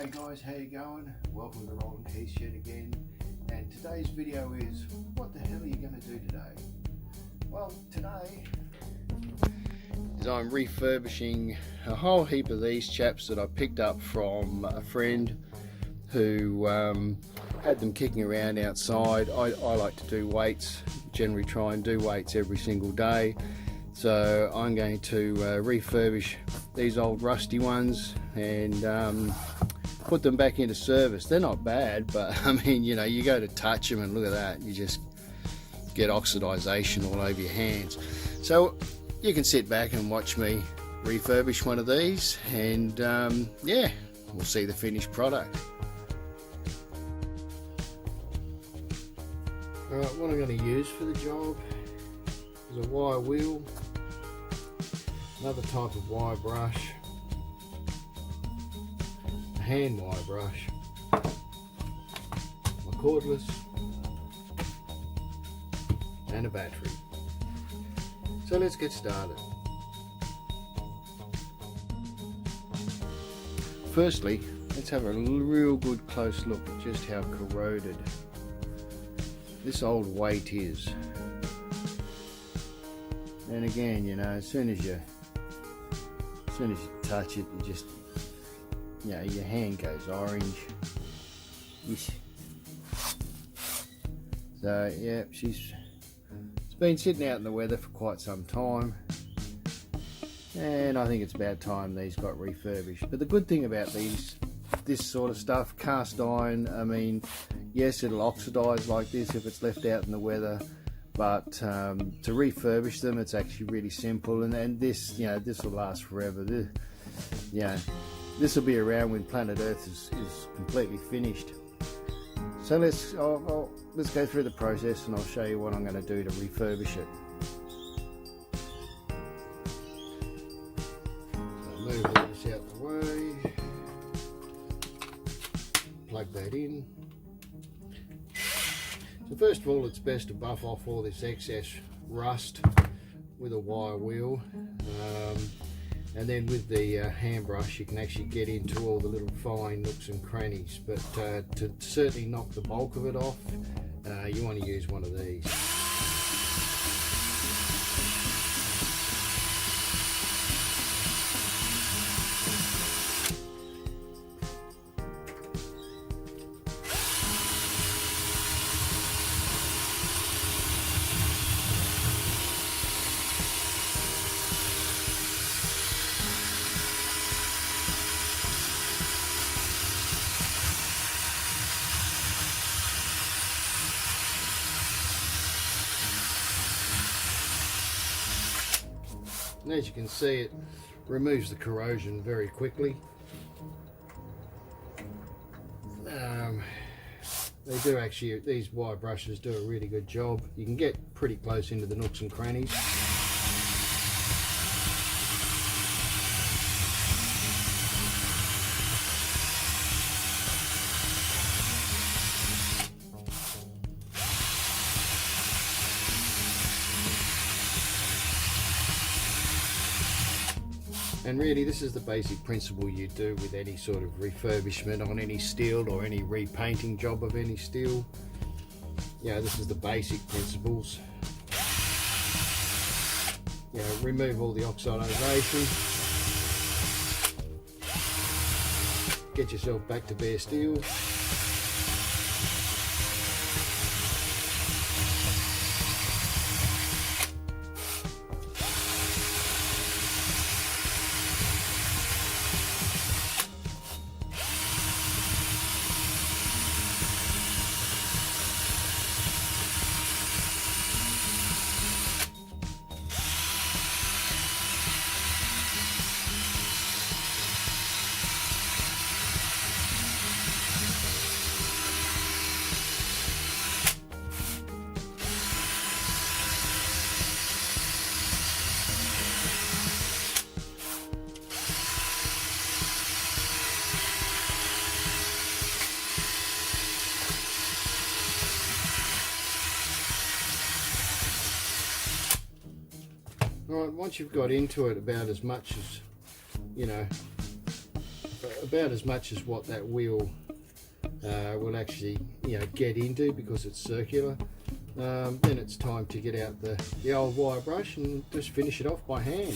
Hey guys, how you going? Welcome to Rolling Keys yet again. And today's video is, what the hell are you going to do today? Well, today is I'm refurbishing a whole heap of these chaps that I picked up from a friend who had them kicking around outside. I like to do weights, generally try and do weights every single day. So I'm going to refurbish these old rusty ones and put them back into service. They're not bad, but I mean, you know, you go to touch them and look at that, you just get oxidization all over your hands. So you can sit back and watch me refurbish one of these, and yeah, we'll see the finished product. Alright, what I'm going to use for the job is a wire wheel, another type of wire brush, a hand wire brush, my cordless, and a battery. So let's get started. Firstly, let's have a real good close look at just how corroded this old weight is. And again, you know, as soon as you touch it, you just, you know, your hand goes orange. So yeah, it's been sitting out in the weather for quite some time, and I think it's about time these got refurbished. But the good thing about this sort of stuff, cast iron, I mean, yes, it'll oxidize like this if it's left out in the weather, but to refurbish them, it's actually really simple. And this, you know, this will last forever. This will be around when planet Earth is completely finished. So let's go through the process, and I'll show you what I'm going to do to refurbish it. So move all this out the way, plug that in. So first of all, it's best to buff off all this excess rust with a wire wheel, and then with the hand brush you can actually get into all the little fine nooks and crannies. But to certainly knock the bulk of it off, you want to use one of these. And as you can see, it removes the corrosion very quickly. They do actually, these wire brushes do a really good job. You can get pretty close into the nooks and crannies. And really, this is the basic principle you do with any sort of refurbishment on any steel, or any repainting job of any steel. You know, this is the basic principles. You know, remove all the oxidization. Get yourself back to bare steel. Right, once you've got into it about as much as, you know, about as much as what that wheel will actually, you know, get into, because it's circular. Then it's time to get out the old wire brush and just finish it off by hand.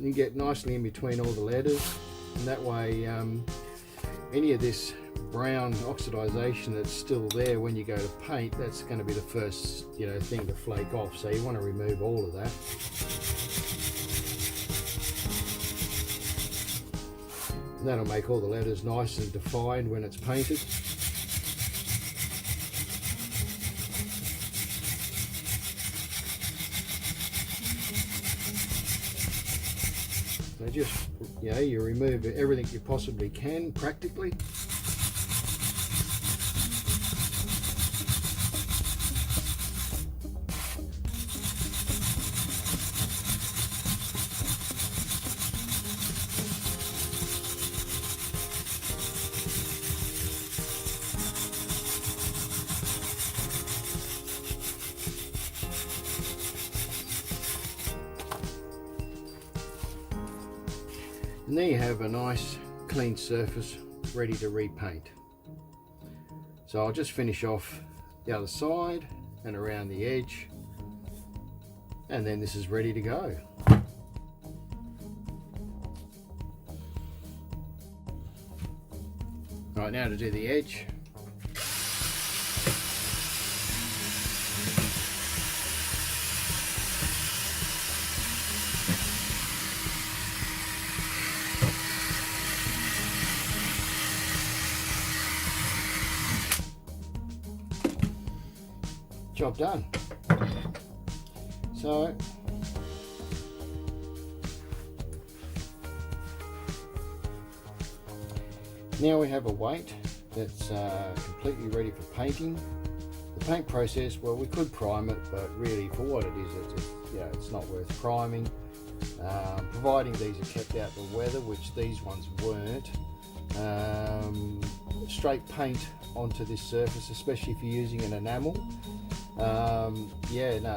You get nicely in between all the letters, and that way any of this brown oxidization that's still there when you go to paint, that's going to be the first, you know, thing to flake off. So you want to remove all of that. And that'll make all the letters nice and defined when it's painted. So just, you know, you remove everything you possibly can practically. And there you have a nice clean surface ready to repaint. So I'll just finish off the other side and around the edge, and then this is ready to go. Right, now to do the edge. Job done. So now we have a weight that's completely ready for painting. The paint process, well, we could prime it, but really for what it is, it's not worth priming. Providing these are kept out the weather, which these ones weren't. Straight paint onto this surface, especially if you're using an enamel.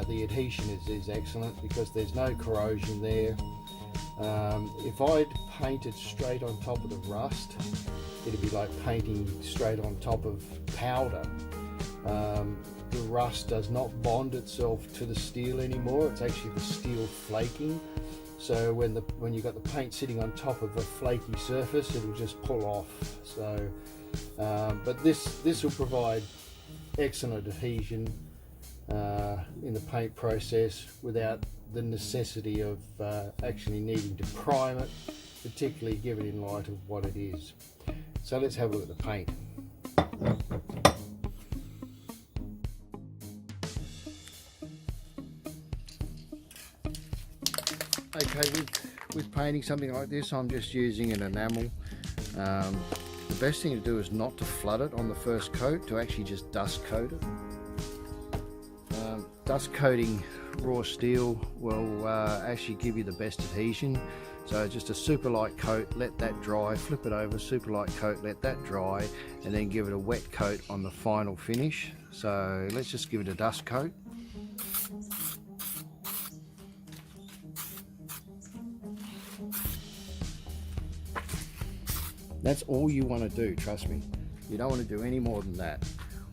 The adhesion is excellent because there's no corrosion there. If I'd painted straight on top of the rust, it'd be like painting straight on top of powder. The rust does not bond itself to the steel anymore. It's actually the steel flaking. So when you've got the paint sitting on top of a flaky surface, it'll just pull off. So, but this will provide excellent adhesion in the paint process without the necessity of actually needing to prime it, particularly given in light of what it is. So let's have a look at the paint. Okay, with painting something like this, I'm just using an enamel. The best thing to do is not to flood it on the first coat, to actually just dust coat it. Dust coating raw steel will actually give you the best adhesion. So just a super light coat, let that dry, flip it over, super light coat, let that dry, and then give it a wet coat on the final finish. So let's just give it a dust coat. That's all you want to do, trust me. You don't want to do any more than that.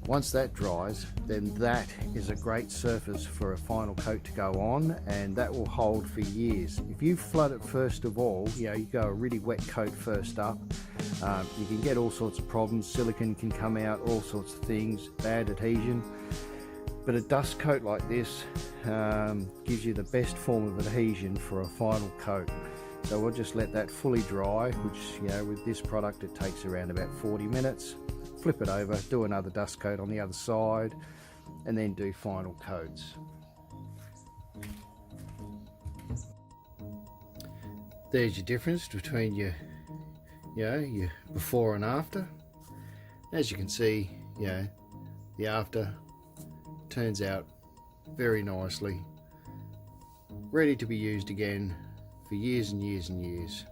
Once that dries, then that is a great surface for a final coat to go on, and that will hold for years. If you flood it first of all, you go a really wet coat first up, you can get all sorts of problems. Silicone can come out, all sorts of things, bad adhesion. But a dust coat like this gives you the best form of adhesion for a final coat. So we'll just let that fully dry, which with this product it takes around about 40 minutes. Flip it over, do another dust coat on the other side, and then do final coats. There's your difference between your before and after. As you can see, the after turns out very nicely, ready to be used again for years and years and years.